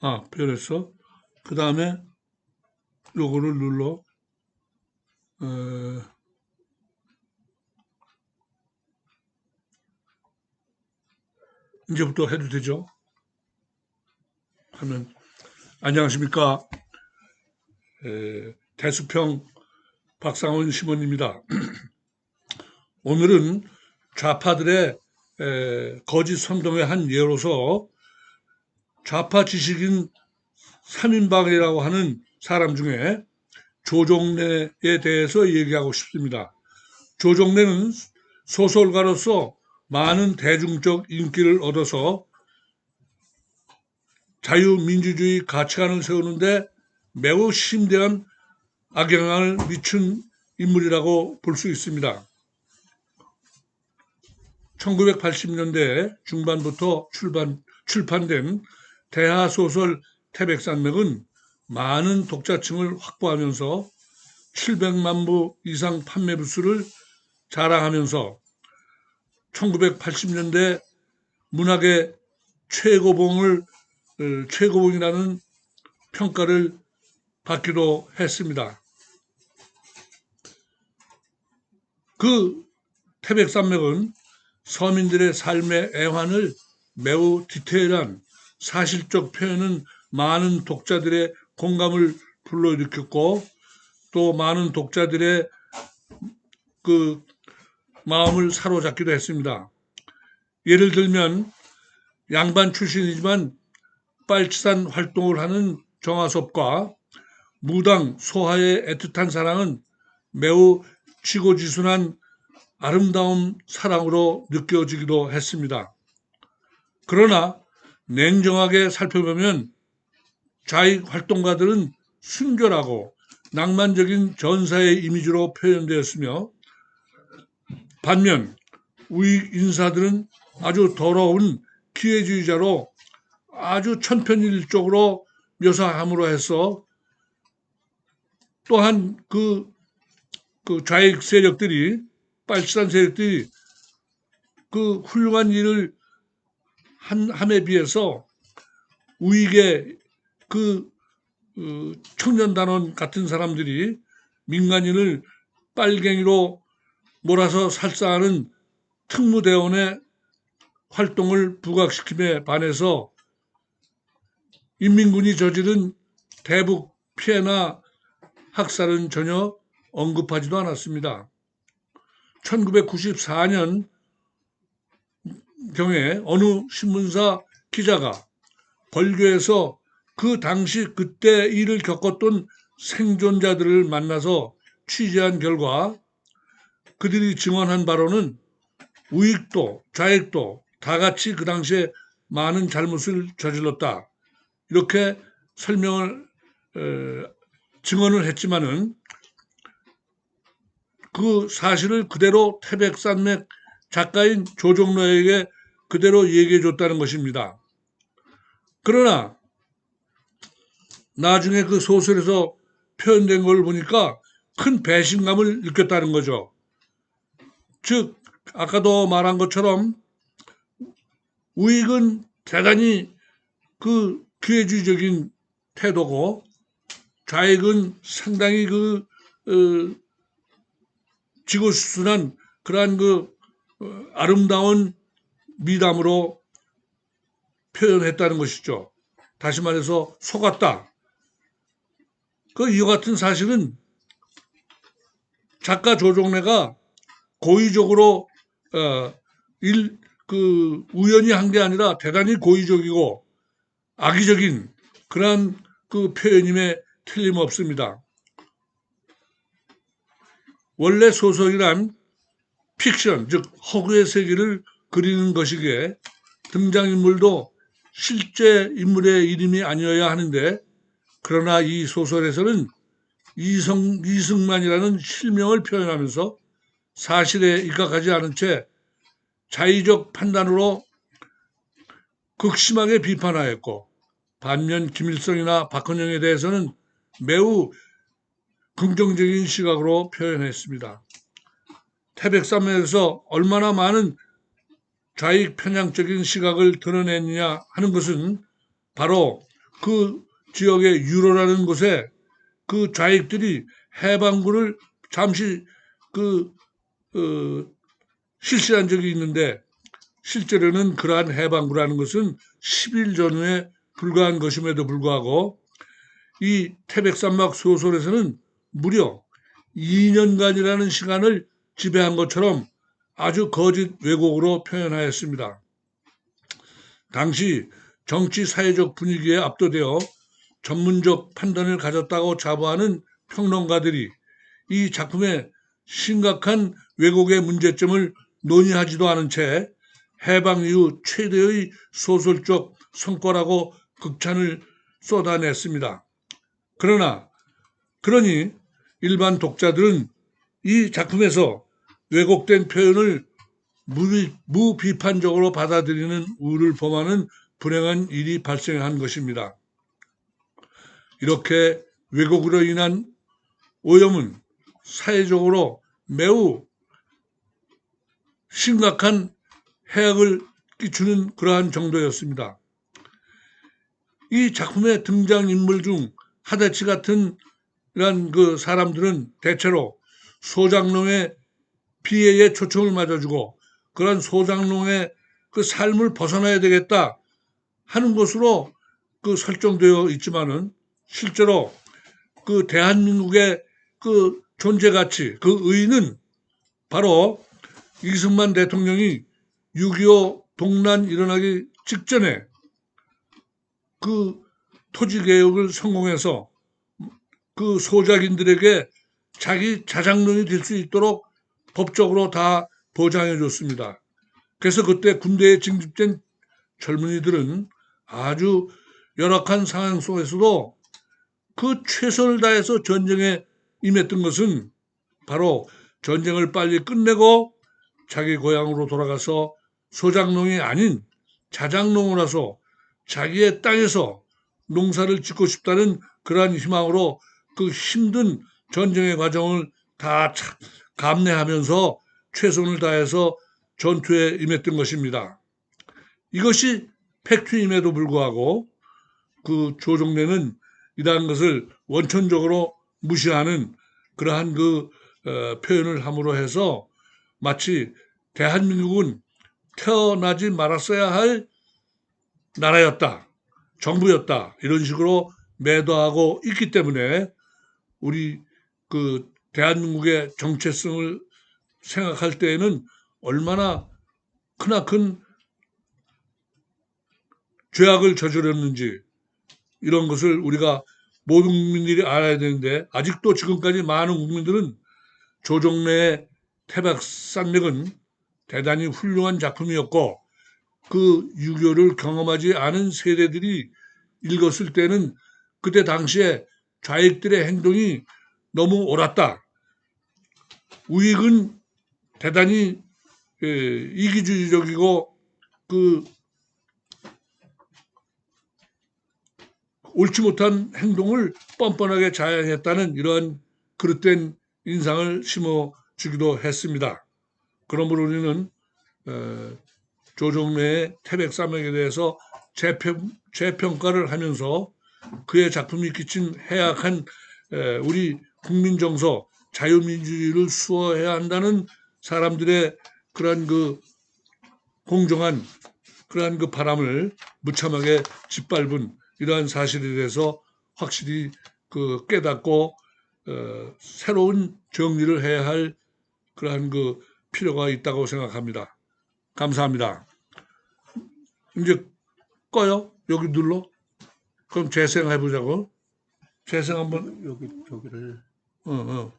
표현했어. 그 다음에 요거를 눌러. 이제부터 해도 되죠? 하면 안녕하십니까. 대수평 박상원 시몬입니다. 오늘은 좌파들의 거짓 선동의 한 예로서 좌파 지식인 3인방이라고 하는 사람 중에 조정래에 대해서 얘기하고 싶습니다. 조정래는 소설가로서 많은 대중적 인기를 얻어서 자유민주주의 가치관을 세우는데 매우 심대한 악영향을 미친 인물이라고 볼 수 있습니다. 1980년대 중반부터 출판된 대하소설 태백산맥은 많은 독자층을 확보하면서 700만 부 이상 판매 부수를 자랑하면서 1980년대 문학의 최고봉이라는 평가를 받기도 했습니다. 그 태백산맥은 서민들의 삶의 애환을 매우 디테일한 사실적 표현은 많은 독자들의 공감을 불러일으켰고 또 많은 독자들의 그 마음을 사로잡기도 했습니다. 예를 들면 양반 출신이지만 빨치산 활동을 하는 정화섭과 무당 소하의 애틋한 사랑은 매우 지고지순한 아름다운 사랑으로 느껴지기도 했습니다. 그러나 냉정하게 살펴보면 좌익 활동가들은 순결하고 낭만적인 전사의 이미지로 표현되었으며 반면 우익 인사들은 아주 더러운 기회주의자로 아주 천편일적으로 묘사함으로 해서 또한 그 좌익 세력들이 빨치산 세력들이 그 훌륭한 일을 함에 비해서 우익의 청년단원 같은 사람들이 민간인을 빨갱이로 몰아서 살사하는 특무대원의 활동을 부각시킴에 반해서 인민군이 저지른 대북 피해나 학살은 전혀 언급하지도 않았습니다. 1994년 경에 어느 신문사 기자가 벌교에서 그 당시 그때 일을 겪었던 생존자들을 만나서 취재한 결과 그들이 증언한 바로는 우익도 좌익도 다 같이 그 당시에 많은 잘못을 저질렀다. 이렇게 증언을 했지만은 그 사실을 그대로 태백산맥 작가인 조정래에게 그대로 얘기해 줬다는 것입니다. 그러나 나중에 그 소설에서 표현된 걸 보니까 큰 배신감을 느꼈다는 거죠. 즉 아까도 말한 것처럼 우익은 대단히 그 기회주의적인 태도고 좌익은 상당히 지고수순한 그러한 아름다운 미담으로 표현했다는 것이죠. 다시 말해서 속았다. 이와 같은 사실은 작가 조정래가 고의적으로 우연히 한 게 아니라 대단히 고의적이고 악의적인 그러한 표현임에 틀림없습니다. 원래 소설이란 픽션, 즉 허구의 세계를 그리는 것이기에 등장인물도 실제 인물의 이름이 아니어야 하는데 그러나 이 소설에서는 이승만이라는 실명을 표현하면서 사실에 입각하지 않은 채 자의적 판단으로 극심하게 비판하였고 반면 김일성이나 박헌영에 대해서는 매우 긍정적인 시각으로 표현했습니다. 태백산맥에서 얼마나 많은 좌익 편향적인 시각을 드러냈느냐 하는 것은 바로 그 지역의 유로라는 곳에 그 좌익들이 해방구를 잠시 실시한 적이 있는데, 실제로는 그러한 해방구라는 것은 10일 전후에 불과한 것임에도 불구하고 이 태백산막 소설에서는 무려 2년간이라는 시간을 지배한 것처럼 아주 거짓 왜곡으로 표현하였습니다. 당시 정치 사회적 분위기에 압도되어 전문적 판단을 가졌다고 자부하는 평론가들이 이 작품의 심각한 왜곡의 문제점을 논의하지도 않은 채 해방 이후 최대의 소설적 성과라고 극찬을 쏟아냈습니다. 그러니 일반 독자들은 이 작품에서 왜곡된 표현을 무비판적으로 받아들이는 우를 범하는 불행한 일이 발생한 것입니다. 이렇게 왜곡으로 인한 오염은 사회적으로 매우 심각한 해악을 끼치는 그러한 정도였습니다. 이 작품의 등장인물 중 하대치 같은 이런 그 사람들은 대체로 소장농의 피해에 초청을 맞아주고 그런 소장농의 그 삶을 벗어나야 되겠다 하는 것으로 그 설정되어 있지만은 실제로 그 대한민국의 그 존재 가치, 그 의의는 바로 이승만 대통령이 6.25 동란 일어나기 직전에 그 토지 개혁을 성공해서 그 소작인들에게 자기 자장론이 될 수 있도록 법적으로 다 보장해 줬습니다. 그래서 그때 군대에 징집된 젊은이들은 아주 열악한 상황 속에서도 그 최선을 다해서 전쟁에 임했던 것은 바로 전쟁을 빨리 끝내고 자기 고향으로 돌아가서 소작농이 아닌 자장농을 해서 자기의 땅에서 농사를 짓고 싶다는 그러한 희망으로 그 힘든 전쟁의 과정을 다 감내하면서 최선을 다해서 전투에 임했던 것입니다. 이것이 팩트임에도 불구하고 그 조종래는 이러한 것을 원천적으로 무시하는 그러한 표현을 함으로 해서 마치 대한민국은 태어나지 말았어야 할 나라였다, 정부였다 이런 식으로 매도하고 있기 때문에 우리 그 대한민국의 정체성을 생각할 때에는 얼마나 크나큰 죄악을 저질렀는지 이런 것을 우리가 모든 국민들이 알아야 되는데 아직도 지금까지 많은 국민들은 조정래의 태백산맥은 대단히 훌륭한 작품이었고 그 유교를 경험하지 않은 세대들이 읽었을 때는 그때 당시에 좌익들의 행동이 너무 옳았다. 우익은 대단히 이기주의적이고 그 옳지 못한 행동을 뻔뻔하게 자행했다는 이러한 그릇된 인상을 심어주기도 했습니다. 그러므로 우리는 조정래의 태백산맥에 대해서 재평가를 하면서 그의 작품이 끼친 해악한 우리 국민 정서, 자유민주주의를 수호해야 한다는 사람들의 그러한 그 공정한 그러한 그 바람을 무참하게 짓밟은 이러한 사실에 대해서 확실히 그 깨닫고 새로운 정리를 해야 할 그러한 그 필요가 있다고 생각합니다. 감사합니다. 이제 꺼요? 여기 눌러? 그럼 재생해보자고. 재생 한번. 여기를 어.